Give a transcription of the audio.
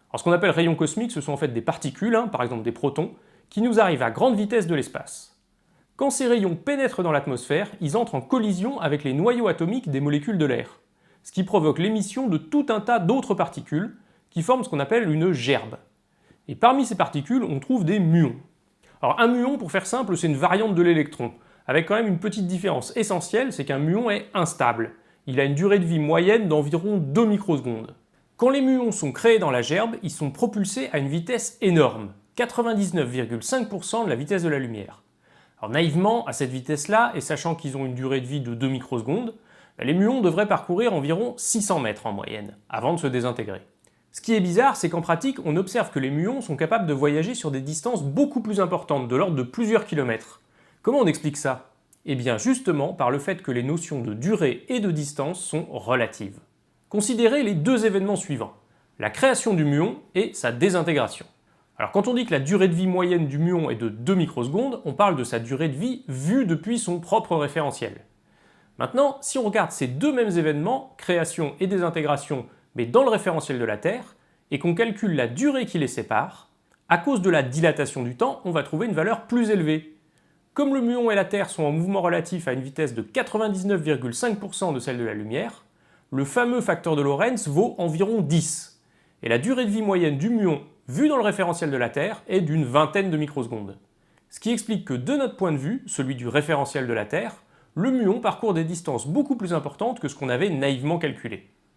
Alors ce qu'on appelle rayons cosmiques, ce sont en fait des particules, par exemple des protons, qui nous arrivent à grande vitesse de l'espace. Quand ces rayons pénètrent dans l'atmosphère, ils entrent en collision avec les noyaux atomiques des molécules de l'air, ce qui provoque l'émission de tout un tas d'autres particules, qui forment ce qu'on appelle une gerbe. Et parmi ces particules, on trouve des muons. Alors un muon, pour faire simple, c'est une variante de l'électron, avec quand même une petite différence essentielle, c'est qu'un muon est instable. Il a une durée de vie moyenne d'environ 2 microsecondes. Quand les muons sont créés dans la gerbe, ils sont propulsés à une vitesse énorme, 99,5% de la vitesse de la lumière. Alors naïvement, à cette vitesse-là, et sachant qu'ils ont une durée de vie de 2 microsecondes, les muons devraient parcourir environ 600 mètres en moyenne, avant de se désintégrer. Ce qui est bizarre, c'est qu'en pratique, on observe que les muons sont capables de voyager sur des distances beaucoup plus importantes, de l'ordre de plusieurs kilomètres. Comment on explique ça? Eh bien justement par le fait que les notions de durée et de distance sont relatives. Considérez les deux événements suivants, la création du muon et sa désintégration. Alors quand on dit que la durée de vie moyenne du muon est de 2 microsecondes, on parle de sa durée de vie vue depuis son propre référentiel. Maintenant, si on regarde ces deux mêmes événements, création et désintégration, mais dans le référentiel de la Terre, et qu'on calcule la durée qui les sépare, à cause de la dilatation du temps, on va trouver une valeur plus élevée. Comme le muon et la Terre sont en mouvement relatif à une vitesse de 99,5% de celle de la lumière, le fameux facteur de Lorentz vaut environ 10. Et la durée de vie moyenne du muon, vue dans le référentiel de la Terre, est d'une vingtaine de microsecondes. Ce qui explique que de notre point de vue, celui du référentiel de la Terre, le muon parcourt des distances beaucoup plus importantes que ce qu'on avait naïvement calculé.